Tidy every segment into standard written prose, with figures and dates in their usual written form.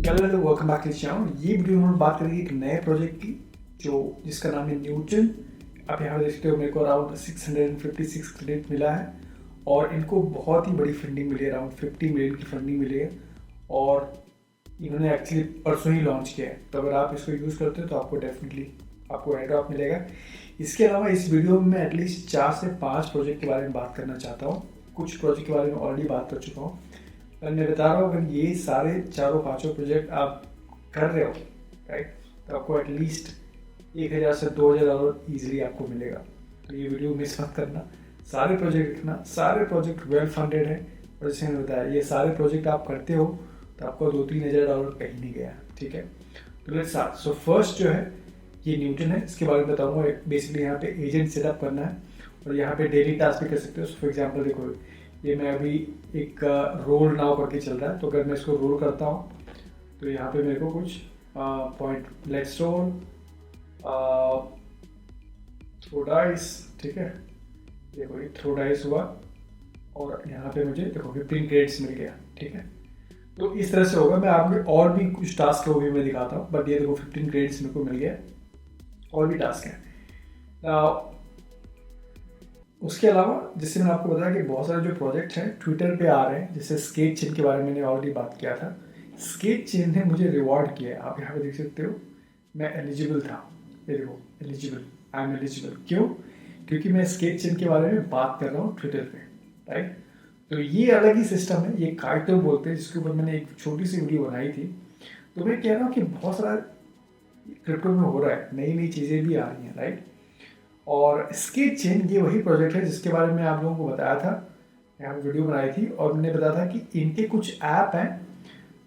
Hello welcome back to channel. ये video में हम बात करेंगे एक नए प्रोजेक्ट की जिसका नाम है न्यूटन। आप यहाँ पे देख सकते हो मेरे को अराउंड 656 क्रेडिट मिला है और इनको बहुत ही बड़ी फंडिंग मिली है, अराउंड 50 मिलियन की फंडिंग मिली है और इन्होंने एक्चुअली परसों ही लॉन्च किया है। तो अगर आप इसको यूज़ करते हो तो आपको डेफिनेटली आपको एयर ड्रॉप मिलेगा। इसके अलावा इस वीडियो में मैं एटलीस्ट 4 से 5 प्रोजेक्ट के बारे में बात करना चाहता हूँ। कुछ प्रोजेक्ट के बारे में ऑलरेडी बात कर चुका हूँ और मैं बता रहा हूँ अगर ये सारे चारों पांचों प्रोजेक्ट आप कर रहे हो राइट, तो आपको एटलीस्ट 1000 से $2000 ईजिली आपको मिलेगा। तो ये वीडियो मिस मत करना, सारे प्रोजेक्ट देखना। सारे प्रोजेक्ट वेल फंडेड है और जैसे मैंने बताया ये सारे प्रोजेक्ट आप करते हो तो आपको $2-3 हज़ार कहीं नहीं गया। ठीक है, तो लेट्स स्टार्ट। सो फर्स्ट जो है ये न्यूटन है, इसके बारे में बताऊंगा। बेसिकली यहाँ पे एजेंट सेटअप करना है और यहाँ पे डेली टास्क भी कर सकते हो। फॉर एग्जाम्पल देखो, ये मैं अभी एक रोल नाउ करके चल रहा है, तो अगर मैं इसको रोल करता हूँ तो यहाँ पे मेरे को कुछ point let's roll throw dice. ठीक है, देखो ये थ्रो डाइस हुआ और यहाँ पे मुझे देखो 15 क्रेडिट्स मिल गया। ठीक है, तो इस तरह से होगा। मैं आपको और भी कुछ टास्क है वो भी मैं दिखाता हूँ, बट ये देखो 15 क्रेडिट्स मेरे को मिल गया। और भी टास्क है। उसके अलावा जैसे मैंने आपको बताया कि बहुत सारे जो प्रोजेक्ट हैं ट्विटर पे आ रहे हैं, जैसे स्केच चेन के बारे में मैंने ऑलरेडी बात किया था। स्केच चेन ने मुझे रिवॉर्ड किया है, आप यहाँ पे देख सकते हो मैं एलिजिबल था। ये देखो एलिजिबल, आई एम एलिजिबल। क्यों? क्योंकि मैं स्केच चेन के बारे में बात कर रहा हूँ ट्विटर पे, राइट। तो ये अलग ही सिस्टम है, ये काइटो बोलते हैं, जिसके ऊपर मैंने एक छोटी सी वीडियो बनाई थी। तो मैं कह रहा हूँ कि बहुत सारा क्रिप्टो में हो रहा है, नई नई चीज़ें भी आ रही हैं, राइट। और स्केच चेन ये वही प्रोजेक्ट है जिसके बारे में आप लोगों को बताया था, यहाँ वीडियो बनाई थी और मैंने बताया था कि इनके कुछ ऐप हैं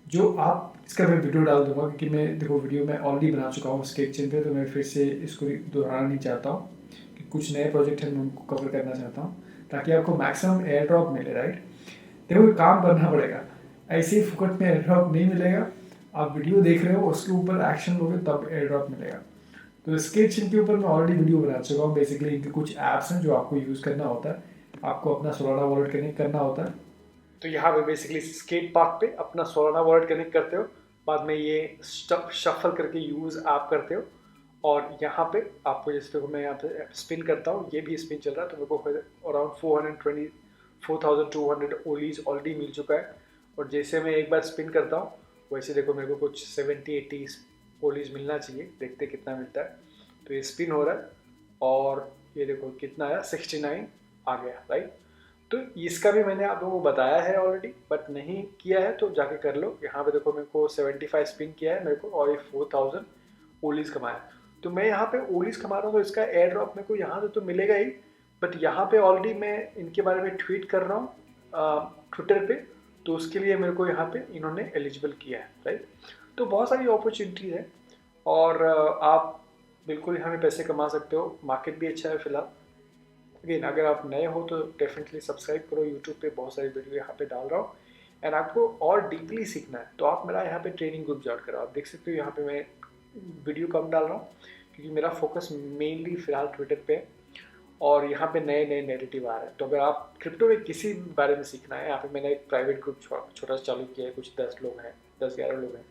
जो आप, इसका मैं वीडियो डाल दूंगा क्योंकि मैं देखो वीडियो में ऑलरेडी बना चुका हूँ स्केच चेन पे, तो मैं फिर से इसको दोहराना नहीं चाहता हूँ कि कुछ नए प्रोजेक्ट हैं मैं उनको कवर करना चाहता हूँ ताकि आपको मैक्सिमम एयर ड्रॉप मिले, राइट। देखो काम करना पड़ेगा, ऐसे ही फुकट में एयर ड्रॉप नहीं मिलेगा। आप वीडियो देख रहे हो उसके ऊपर एक्शन लोगे तब एयर ड्रॉप मिलेगा। तो स्केच इनके ऊपर मैं ऑलरेडी वीडियो बना चुका हूँ। बेसिकली इनके कुछ ऐप्स हैं जो आपको यूज़ करना होता है, आपको अपना सोलाना वॉलेट कनेक्ट करना होता है। तो यहाँ पे बेसिकली स्केट पार्क पे अपना सोलाना वॉलेट कनेक्ट करते हो, बाद में ये शफल करके यूज़ आप करते हो और यहाँ पे आपको जैसे मैं यहाँ पे स्पिन करता हूँ, ये भी स्पिन चल रहा है, तो मेरे को अराउंड 4200 ओलीज ऑलरेडी मिल चुका है। और जैसे मैं एक बार स्पिन करता हूँ वैसे देखो मेरे को कुछ 70-80 ओलीज मिलना चाहिए, देखते कितना मिलता है। तो ये स्पिन हो रहा है और ये देखो कितना आया, 69 आ गया, राइट। तो इसका भी मैंने आप लोगों को बताया है ऑलरेडी, बट नहीं किया है तो जाके कर लो। यहाँ पे देखो मेरे को 75 स्पिन किया है मेरे को और ये 4000 ओलीज कमाया। तो मैं यहाँ पे ओलीज कमा रहा हूँ तो इसका एयर ड्रॉप मेरे को यहाँ से तो मिलेगा ही, बट यहाँ पे ऑलरेडी मैं इनके बारे में ट्वीट कर रहा हूँ ट्विटर पे, तो उसके लिए मेरे को यहाँ पे इन्होंने एलिजिबल किया है, राइट। तो बहुत सारी अपॉर्चुनिटीज है और आप बिल्कुल यहाँ पे पैसे कमा सकते हो। मार्केट भी अच्छा है फिलहाल। अगेन अगर आप नए हो तो डेफिनेटली सब्सक्राइब करो, यूट्यूब पे बहुत सारी वीडियो यहाँ पे डाल रहा हूँ। एंड आपको और डीपली सीखना है तो आप मेरा यहाँ पे ट्रेनिंग ग्रुप ज्वाइन करो। आप देख सकते हो यहाँ पे मैं वीडियो कम डाल रहा हूँ क्योंकि मेरा फोकस मेनली फिलहाल ट्विटर पे है और यहाँ पे नए नए नेरेटिव आ रहे हैं। तो अगर आप क्रिप्टो में किसी बारे में सीखना है, यहाँ पे मैंने एक प्राइवेट ग्रुप छोटा सा चालू किया है, कुछ 10 लोग हैं, 10-11 लोग हैं।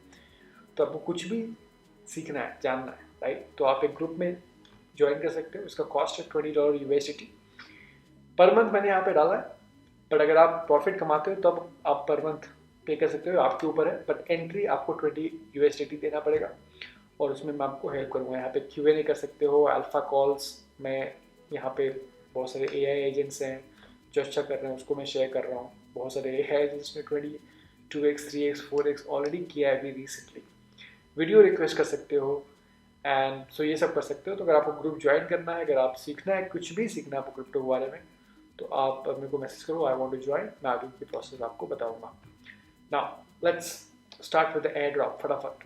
तो आपको कुछ भी सीखना है, जानना है, राइट, तो आप एक ग्रुप में ज्वाइन कर सकते हो। इसका कॉस्ट है $20 यूएसडी पर मंथ मैंने यहाँ पे डाला है। बट अगर आप प्रॉफिट कमाते हो तब आप पर मंथ पे कर सकते हो, आपके ऊपर है। बट एंट्री आपको 20 यूएसडी देना पड़ेगा और उसमें मैं आपको हेल्प करूँगा। यहाँ पे Q&A कर सकते हो, अल्फा कॉल्स में यहाँ पे बहुत सारे AI एजेंट्स हैं जो अच्छा कर रहे हैं, उसको मैं शेयर कर रहा हूँ। बहुत सारे AI एजेंट्स में 22x 3x 4x ऑलरेडी किया है अभी रिसेंटली। वीडियो रिक्वेस्ट कर सकते हो एंड सो ये सब कर सकते हो। तो अगर आपको ग्रुप ज्वाइन करना है, अगर आप सीखना है, कुछ भी सीखना है आपको क्रिप्टो के बारे में, तो आप मेरे को मैसेज करो, आई वांट टू ज्वाइन। मैं आगे की प्रोसेस आपको बताऊंगा। Now let's start with the air drop. फटाफट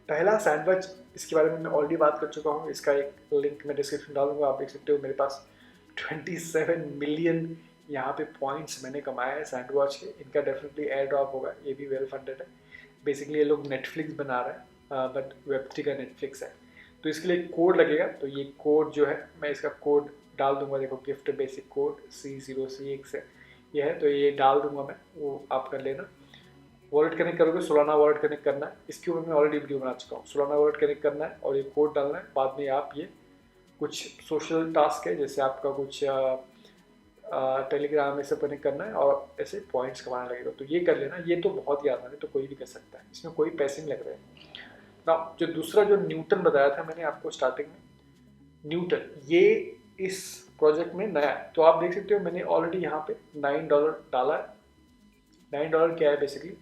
पहला सैंडविच, इसके बारे में मैं ऑलरेडी बात कर चुका हूँ। इसका एक लिंक मैं डिस्क्रिप्शन डालूंगा, आप देख सकते हो। मेरे पास 27 मिलियन यहाँ पे पॉइंट्स मैंने कमाए हैं सैंडविच के। इनका डेफिनेटली एयर ड्रॉप होगा, ये भी वेल फंडेड है। बेसिकली ये लोग नेटफ्लिक्स बना रहे हैं, बट वेब3 का नेटफ्लिक्स है। तो इसके लिए कोड लगेगा, तो ये कोड जो है मैं इसका कोड डाल दूंगा। देखो गिफ्ट बेसिक कोड C0C1 है, ये है, तो ये डाल दूंगा मैं, वो आप कर लेना। वॉलेट कनेक्ट करोगे, सोलाना वॉलेट कनेक्ट करना है, इसके ऊपर मैं ऑलरेडी वीडियो बना चुका हूँ। सोलाना वॉलेट कनेक्ट करना है और ये कोड डालना है। बाद में आप ये कुछ सोशल टास्क है, जैसे आपका कुछ टेलीग्राम ये सब कनेक्ट करना है और ऐसे पॉइंट्स कमाने लगेगा। तो ये कर लेना, ये तो बहुत ही आसान है, तो कोई भी कर सकता है, इसमें कोई पैसे नहीं लग रहे हैं ना। जो दूसरा जो न्यूटन बताया था मैंने आपको स्टार्टिंग में, न्यूटन ये इस प्रोजेक्ट में नया है। तो आप देख सकते हो मैंने ऑलरेडी यहाँ पे $9 डाला है। $9 क्या है बेसिकली,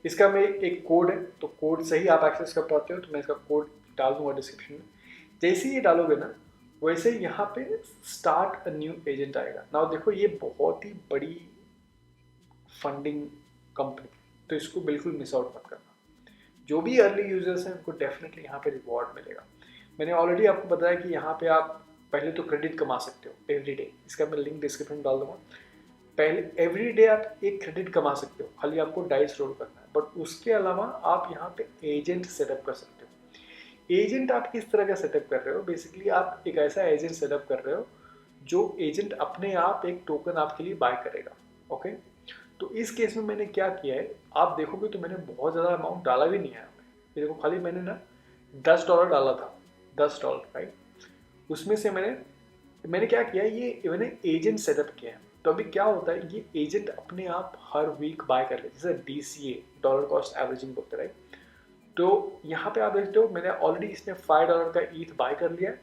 इसका मैं एक कोड है, तो कोड से ही आप एक्सेस कर पाते हो। तो मैं इसका कोड डाल दूंगा डिस्क्रिप्शन में। जैसे ही ये डालोगे ना, वैसे यहाँ पे स्टार्ट अ न्यू एजेंट आएगा। नाउ देखो ये बहुत ही बड़ी फंडिंग कंपनी, तो इसको बिल्कुल मिस आउट मत करना। जो भी अर्ली यूजर्स हैं उनको डेफिनेटली यहाँ पे रिवॉर्ड मिलेगा। मैंने ऑलरेडी आपको बताया कि यहाँ पे आप पहले तो क्रेडिट कमा सकते हो एवरी डे, इसका मैं लिंक डिस्क्रिप्शन में डाल दूंगा। पहले एवरी डे आप एक क्रेडिट कमा सकते हो, खाली आपको डाइस रोल करना है। बट उसके अलावा आप यहाँ पे एजेंट सेटअप कर सकते हो। एजेंट आप किस तरह का सेटअप कर रहे हो, बेसिकली आप एक ऐसा एजेंट सेटअप कर रहे हो जो एजेंट अपने आप एक टोकन आपके लिए बाय करेगा। ओके, तो इस केस में मैंने क्या किया है, आप देखोगे तो मैंने बहुत ज़्यादा अमाउंट डाला भी नहीं है। ये देखो खाली मैंने ना $10 डाला था, $10 राइट। उसमें से मैंने क्या किया, ये मैंने एजेंट सेटअप किया है। तो अभी क्या होता है, ये एजेंट अपने आप हर वीक बाय कर ले, जैसे DCA डॉलर कॉस्ट एवरेजिंग बोलते राइट। तो यहाँ पे आप देखते हो मैंने ऑलरेडी इसमें $5 का ईथ बाय कर लिया है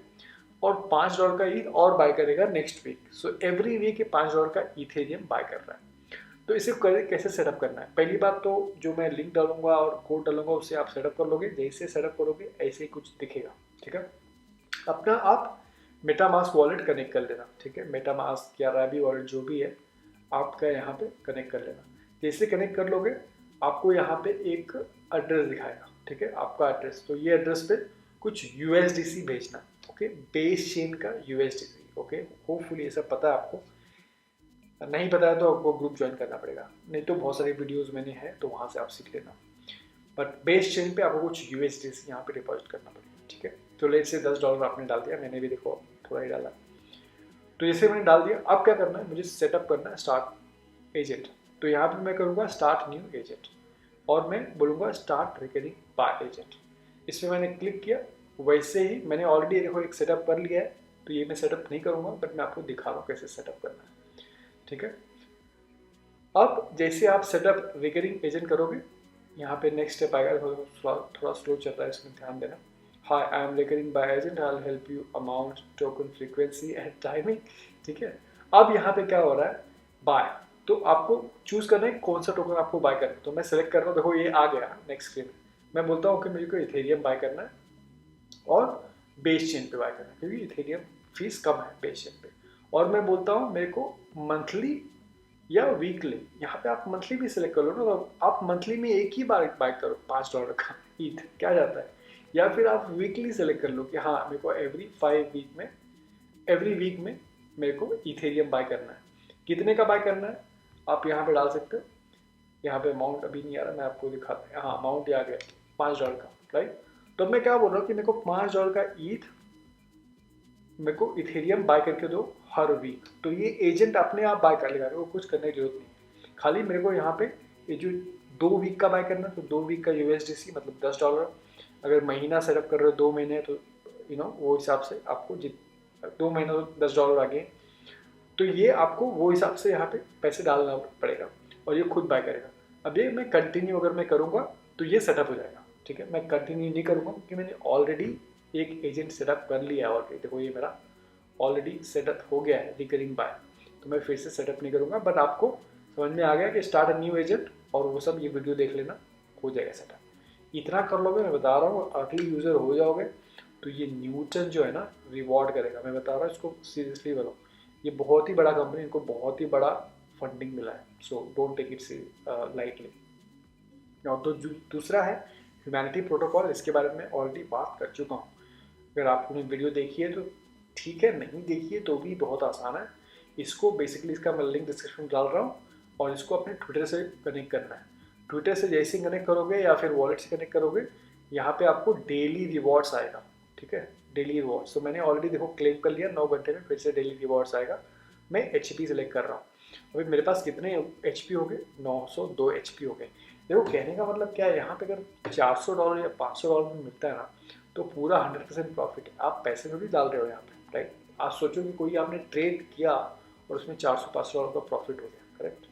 और $5 का ईथ और बाय करेगा next week. So every week ये $5 का इथेरियम बाय कर रहा है। तो इसे कैसे सेटअप करना है, पहली बात तो जो मैं लिंक डालूंगा और कोड डालूंगा उससे आप सेटअप कर लोगे। जैसे सेटअप करोगे ऐसे ही कुछ दिखेगा, ठीक है। अपना आप मेटामास्क वॉलेट कनेक्ट कर लेना, ठीक है। मेटामास्क या रैबी वॉलेट जो भी है आपका यहाँ पे कनेक्ट कर लेना। जैसे कनेक्ट कर लोगे आपको यहाँ पे एक एड्रेस दिखाएगा, ठीक है, आपका एड्रेस। तो ये एड्रेस पे कुछ USDC भेजना, ओके, बेस चेन का USDC। ओके, होपफुली ये सब पता है आपको, नहीं पता है तो आपको ग्रुप ज्वाइन करना पड़ेगा, नहीं तो बहुत सारी वीडियोस मैंने हैं तो वहाँ से आप सीख लेना। बट बेस चेन पे आपको कुछ USDC यहाँ पे डिपॉजिट करना पड़ेगा, ठीक है। तो लेट से $10 आपने डाल दिया, मैंने भी देखो थोड़ा ही डाला। तो जैसे मैंने डाल दिया, अब क्या करना है, मुझे सेटअप करना है स्टार्ट एजेंट। तो यहाँ पे मैं करूँगा स्टार्ट न्यू एजेंट और मैं बोलूँगा स्टार्ट रिकरिंग बाय एजेंट। इसमें मैंने क्लिक किया, वैसे ही मैंने ऑलरेडी देखो एक सेटअप कर लिया है। तो ये मैं सेटअप नहीं करूँगा, बट मैं आपको दिखा रहा हूँ कैसे सेटअप करना है, ठीक है। अब जैसे आप सेटअप रिकरिंग एजेंट करोगे, यहाँ पे नेक्स्ट स्टेप आएगा, थोड़ा स्लो चल रहा है, इसमें ध्यान देना। Hi, I am recurring buy agent, I will help you amount, token frequency and timing, ठीक है। अब यहाँ पे क्या हो रहा है, बाय। तो आपको चूज करना है कौन सा टोकन आपको बाय करना है। तो मैं सेलेक्ट कर रहा हूँ, देखो ये आ गया नेक्स्ट स्क्रीन। मैं बोलता हूँ कि मुझे को इथेरियम बाय करना है और बेस चेन पे बाय करना है, क्योंकि इथेरियम फीस कम है बेस चेन पे। और मैं बोलता हूँ मेरे को मंथली या वीकली, यहाँ पे आप मंथली भी सिलेक्ट कर लो ना, तो आप मंथली में एक ही बार बाय करो $5 का ईथ, क्या जाता है। या फिर आप वीकली सेलेक्ट कर लो कि हाँ मेरे को एवरी वीक में मेरे को इथेरियम बाय करना है। कितने का बाय करना है आप यहाँ पे डाल सकते हो। यहाँ पे अमाउंट अभी नहीं आ रहा, मैं आपको दिखाता हूँ। हाँ, अमाउंट आ गया $5 का, राइट। तो मैं क्या बोल रहा हूँ कि मेरे को $5 का ईथ मेरे को इथेरियम बाय करके दो हर वीक। तो ये एजेंट अपने आप बाय कर लेगा, मेरे को कुछ करने की जरूरत नहीं। खाली मेरे को यहाँ पे ये जो 2 वीक का बाय करना, तो 2 वीक का USDC मतलब $10। अगर महीना सेटअप कर रहे हो 2 महीने, तो वो हिसाब से आपको 2 महीना तो $10 आ गए। तो ये आपको वो हिसाब से यहाँ पे पैसे डालना पड़ेगा और ये खुद बाय करेगा। अब ये मैं कंटिन्यू अगर मैं करूँगा तो ये सेटअप हो जाएगा, ठीक है। मैं कंटिन्यू नहीं करूँगा क्योंकि मैंने ऑलरेडी एक एजेंट सेटअप कर लिया है ऑलरेडी। देखो ये मेरा ऑलरेडी सेटअप हो गया है रिकरिंग बाय, तो मैं फिर से सेटअप नहीं करूँगा। बट आपको समझ में आ गया कि स्टार्ट अ न्यू एजेंट और वो सब, ये वीडियो देख लेना, हो जाएगा सेटअप। इतना कर लोगे, मैं बता रहा हूँ, अर्ली यूज़र हो जाओगे तो ये न्यूटन जो है ना रिवॉर्ड करेगा। मैं बता रहा हूँ, इसको सीरियसली बोलो, ये बहुत ही बड़ा कंपनी, इनको बहुत ही बड़ा फंडिंग मिला है। So don't take it lightly. और तो दूसरा है ह्यूमैनिटी प्रोटोकॉल, इसके बारे में ऑलरेडी बात कर चुका हूँ। अगर आपने वीडियो देखी है तो ठीक है, नहीं देखी है तो भी बहुत आसान है। इसको बेसिकली इसका मैं लिंक डिस्क्रिप्शन में डाल रहा हूँ और इसको अपने ट्विटर से कनेक्ट करना है। ट्विटर से जैसे ही कनेक्ट करोगे या फिर वॉलेट से कनेक्ट करोगे, यहाँ पे आपको डेली रिवॉर्ड्स आएगा, ठीक है, डेली रिवॉर्ड्स। तो मैंने ऑलरेडी देखो क्लेम कर लिया, 9 घंटे में फिर से डेली रिवॉर्ड्स आएगा। मैं HP सेलेक्ट कर रहा हूँ। अभी मेरे पास कितने HP हो गए, 902 HP हो गए। देखो कहने का मतलब क्या है, यहाँ पे अगर $400 या $500 में मिलता है ना, तो पूरा 100% प्रॉफिट है। आप पैसे थोड़ी डाल रहे हो यहाँ पे, राइट। आप सोचो कि कोई आपने ट्रेड किया और उसमें $400-500 का प्रॉफिट हो गया, करेक्ट।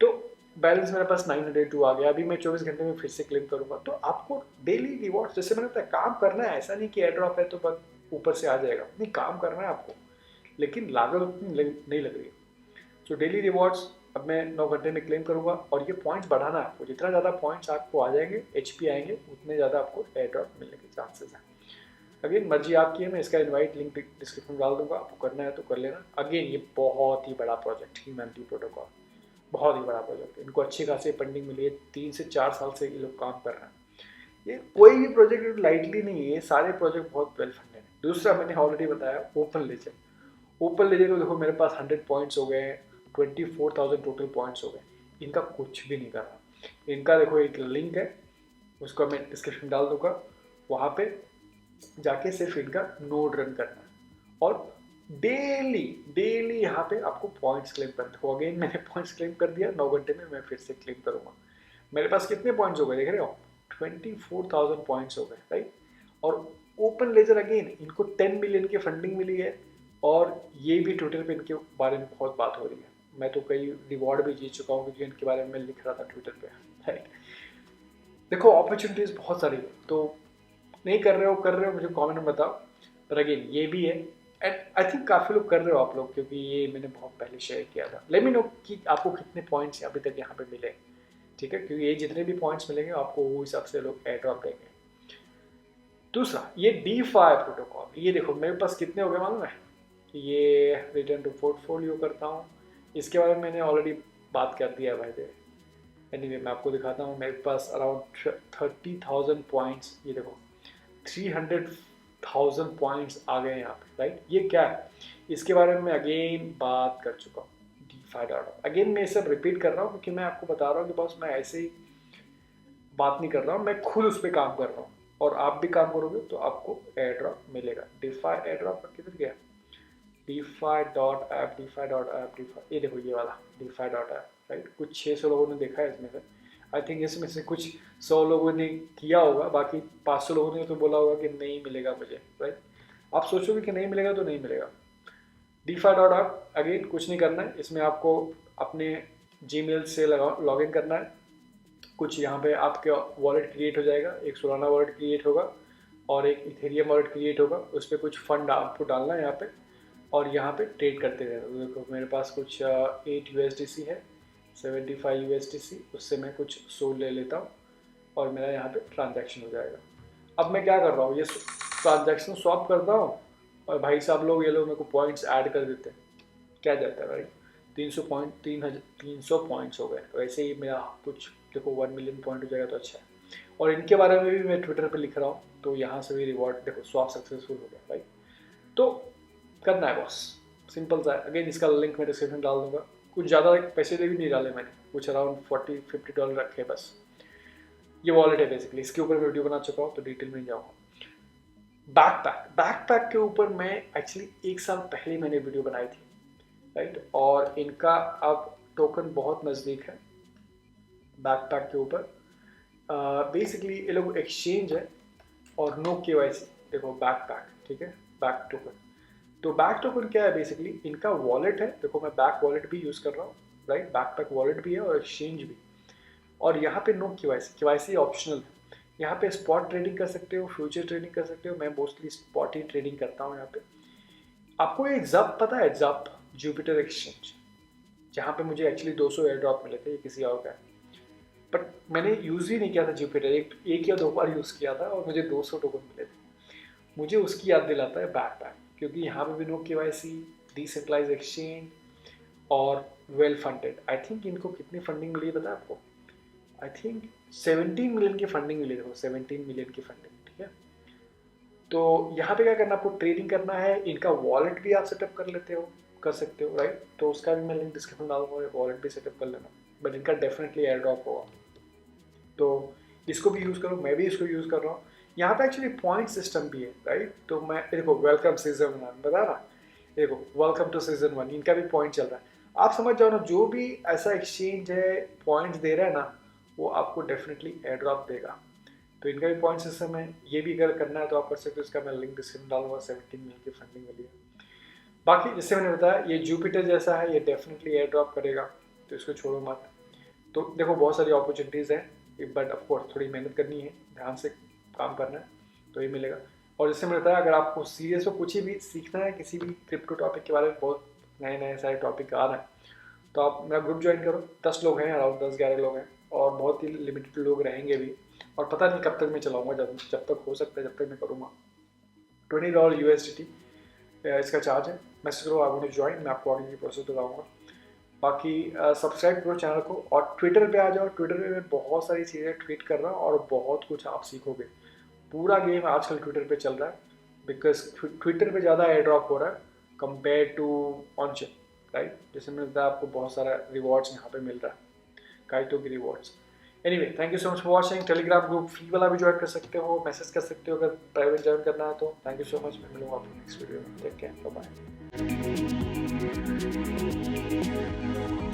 तो बैलेंस मेरे पास 902 आ गया। अभी मैं 24 घंटे में फिर से क्लेम करूंगा। तो आपको डेली रिवॉर्ड, जैसे मैंने बताया, काम करना है। ऐसा नहीं कि एयर ड्रॉप है तो बस ऊपर से आ जाएगा, नहीं, काम करना है आपको, लेकिन लागत उतनी नहीं लग रही है। सो डेली रिवॉर्ड्स अब मैं 9 घंटे में क्लेम करूंगा, और ये पॉइंट्स बढ़ाना है आपको। जितना ज़्यादा पॉइंट्स आपको आ जाएंगे, HP आएंगे, उतने ज़्यादा आपको एयर ड्रॉप मिलने के चांसेस हैं। अगेन मर्जी आपकी है, मैं इसका इनवाइट लिंक डिस्क्रिप्शन में डाल दूंगा, आपको करना है तो कर लेना। अगेन ये बहुत ही बड़ा प्रोजेक्ट है ह्यूमैनिटी प्रोटोकॉल, बहुत ही बड़ा प्रोजेक्ट है। इनको अच्छी खासी फंडिंग मिली है, 3 से 4 साल से ये लोग काम कर रहे हैं। ये कोई भी प्रोजेक्ट लाइटली नहीं है, ये सारे प्रोजेक्ट बहुत वेल फंडेड है। दूसरा मैंने ऑलरेडी बताया, ओपन लेजर। ओपन लेजर को देखो, मेरे पास 100 पॉइंट्स हो गए, 24,000 टोटल पॉइंट्स हो गए। इनका कुछ भी नहीं कर रहा। इनका देखो एक लिंक है, उसको मैं डिस्क्रिप्शन डाल दूंगा, वहाँ पे जाके सिर्फ इनका नोड रन करना है, और डेली डेली यहाँ पे आपको पॉइंट्स क्लेम करते हो। अगेन मैंने पॉइंट्स क्लेम कर दिया, 9 घंटे में मैं फिर से क्लेम करूँगा। मेरे पास कितने पॉइंट्स हो गए देख रहे हो, 24,000 पॉइंट्स हो गए, राइट। और ओपन लेजर अगेन इनको 10 मिलियन की फंडिंग मिली है, और ये भी ट्विटर पे इनके बारे में बहुत बात हो रही है। मैं तो कई रिवॉर्ड भी जीत चुका हूँ, क्योंकि इनके बारे में मैं लिख रहा था ट्विटर पे, राइट। देखो अपॉर्चुनिटीज़ बहुत सारी है, तो नहीं कर रहे हो मुझे कमेंट में बताओ। पर अगेन ये भी है, एंड आई थिंक काफ़ी लोग कर रहे हो आप लोग, क्योंकि ये मैंने बहुत पहले शेयर किया था। लेट मी नो कि आपको कितने पॉइंट्स अभी तक यहाँ पे मिले, ठीक है, क्योंकि ये जितने भी पॉइंट्स मिलेंगे आपको वो हिसाब से लोग एयर ड्रॉप देंगे। दूसरा ये DeFi प्रोटोकॉल, ये देखो मेरे पास कितने हो गए मालूम है। ये रिटर्न टू पोर्टफोलियो करता हूँ, इसके बारे में मैंने ऑलरेडी बात कर दिया है भाई। एनीवे मैं आपको दिखाता हूँ, मेरे पास अराउंड 30,000 पॉइंट्स, ये देखो 300,000 पॉइंट्स आ गए यहाँ पे, राइट। ये क्या है, इसके बारे में मैं अगेन बात कर चुका हूँ। DeFi अगेन मैं ये सब रिपीट कर रहा हूँ, क्योंकि मैं आपको बता रहा हूँ कि बॉस मैं ऐसे ही बात नहीं कर रहा हूँ, मैं खुद उस पर काम कर रहा हूँ, और आप भी काम करोगे तो आपको एयर ड्रॉप मिलेगा। DeFi एयर ड्रॉप किधर गया, DeFi.app, ये देखो ये वाला DeFi.app, राइट। कुछ 600 लोगों ने देखा है इसमें से। आई थिंक इसमें से कुछ 100 लोगों ने किया होगा, बाकी 500 लोगों ने तो बोला होगा कि नहीं मिलेगा मुझे, राइट। आप सोचोगे कि नहीं मिलेगा तो नहीं मिलेगा। DeFi.app अगेन कुछ नहीं करना है, इसमें आपको अपने Gmail से लॉग इन करना है। कुछ यहाँ पे आपका वॉलेट क्रिएट हो जाएगा, एक सोलाना वॉलेट क्रिएट होगा और एक इथेरियम वॉलेट क्रिएट होगा। उस पर कुछ फंड आपको डालना है यहाँ पे, और यहाँ पे ट्रेड करते रहना। तो देखो मेरे पास कुछ 8 USDC है, 75 USDC, उससे मैं कुछ सोल ले लेता हूँ, और मेरा यहाँ पे ट्रांजैक्शन हो जाएगा। अब मैं क्या कर रहा हूँ, ये ट्रांजैक्शन स्वैप करता हूँ, और भाई साहब लोग ये लोग मेरे को पॉइंट्स ऐड कर देते हैं। क्या जाता है भाई, 300 पॉइंट्स हो गए। वैसे ही मेरा कुछ देखो 1 मिलियन पॉइंट हो जाएगा तो अच्छा है। और इनके बारे में भी मैं ट्विटर पे लिख रहा हूँ, तो यहाँ से भी रिवॉर्ड देखो, स्वैप सक्सेसफुल हो गया भाई। तो करना है बॉस, सिंपल सा है। अगेन इसका लिंक मैं डिस्क्रिप्शन डाल दूंगा। कुछ ज़्यादा पैसे भी नहीं डाले मैंने, कुछ अराउंड $40-50 रखे बस। ये वॉलेट है बेसिकली, इसके ऊपर मैं वीडियो बना चुका हूँ, तो डिटेल में जाऊँगा। बैकपैक के ऊपर मैं एक्चुअली 1 साल पहले मैंने वीडियो बनाई थी, राइट। और इनका अब टोकन बहुत नज़दीक है बैकपैक के ऊपर। बेसिकली ये लोग एक्सचेंज है, और नो KYC। देखो बैकपैक, ठीक है, बैक टोकन। तो बैक टोकन क्या है, बेसिकली इनका वॉलेट है। देखो मैं बैक वॉलेट भी यूज़ कर रहा हूँ, राइट। बैकपैक वॉलेट भी है और एक्सचेंज भी। और यहाँ पे नो KYC ऑप्शनल है। यहाँ पे स्पॉट ट्रेडिंग कर सकते हो, फ्यूचर ट्रेडिंग कर सकते हो। मैं मोस्टली स्पॉट ही ट्रेडिंग करता हूँ यहाँ पे। आपको ये जप पता है, जप जुपिटर एक्सचेंज, जहाँ पे मुझे एक्चुअली 200 एयर ड्रॉप मिले थे, ये किसी और का है, बट मैंने यूज़ ही नहीं किया था जुपिटर। एक या 2 बार यूज़ किया था, और मुझे 200 टोकन मिले थे। मुझे उसकी याद दिलाता है बैकपैक, क्योंकि यहाँ पे भी नो KYC, डिसेंट्रलाइज एक्सचेंज, और वेल फंडेड। आई थिंक इनको कितनी फंडिंग मिली है पता है आपको, आई थिंक 17 मिलियन की फंडिंग मिली। देखो 17 मिलियन की फंडिंग, ठीक है। तो यहाँ पे क्या करना, आपको ट्रेडिंग करना है। इनका वॉलेट भी आप सेटअप कर सकते हो, राइट। तो उसका भी मैं लिंक डिस्क्रिप्शन डालूंगा, वॉलेट भी सेटअप कर लेना। बट इनका डेफिनेटली एयर ड्रॉप होगा, तो इसको भी यूज़ करो। मैं भी इसको यूज़ कर रहा हूँ। यहाँ पे एक्चुअली पॉइंट सिस्टम भी है, राइट। तो मैं देखो वेलकम सीजन 1 बता ना, देखो वेलकम टू सीजन 1, इनका भी पॉइंट चल रहा है। आप समझ जाओ ना, जो भी ऐसा एक्सचेंज है पॉइंट्स दे रहा है ना, वो आपको डेफिनेटली एयर ड्रॉप देगा। तो इनका भी पॉइंट सिस्टम है, ये भी अगर करना है तो आप कर सकते हो। इसका मैं लिंक डिस्क्रिप्शन डालूंगा, 17 मिलियन की फंडिंग वाली है। बाकी जैसे मैंने बताया ये जुपिटर जैसा है, ये डेफिनेटली एयर ड्रॉप करेगा, तो इसको छोड़ो मत। तो देखो बहुत सारी अपॉर्चुनिटीज़ हैं, बट ऑफकोर्स थोड़ी मेहनत करनी है, ध्यान से काम करना है, तो ये मिलेगा। और जैसे मैंने बताया, अगर आपको सीरियस हो कुछ भी सीखना है, किसी भी क्रिप्टो टॉपिक के बारे में, बहुत नए नए सारे टॉपिक आ रहे हैं, तो आप मेरा ग्रुप ज्वाइन करो। 10 लोग हैं, अराउंड 10-11 लोग हैं, और बहुत ही लिमिटेड लोग रहेंगे भी। और पता नहीं कब तक मैं चलाऊँगा, जब तक हो सकता है जब तक मैं करूँगा। $20 USDT इसका चार्ज है। मैसेज करो, आप उन्हें ज्वाइन, मैं आपको आगे की प्रोसेस बताऊँगा। बाकी सब्सक्राइब करो चैनल को, और ट्विटर पे आ जाओ। ट्विटर पे मैं बहुत सारी चीज़ें ट्वीट कर रहा हूँ और बहुत कुछ आप सीखोगे। पूरा गेम आजकल ट्विटर पे चल रहा है, बिकॉज ट्विटर पे ज़्यादा एयर ड्रॉप हो रहा है कंपेयर टू ऑनचिप, राइट। जैसे मैंने बताया आपको बहुत सारा रिवॉर्ड्स यहाँ पे मिल रहा है, काइटो की rewards. Anyway, thank you so much for watching. Telegram group free वाला भी ज्वाइन कर सकते हो, मैसेज कर सकते हो अगर प्राइवेट ज्वाइन करना है तो। थैंक यू सो मच, मैं मिलूंगा आपको नेक्स्ट वीडियो में। Take care, bye bye.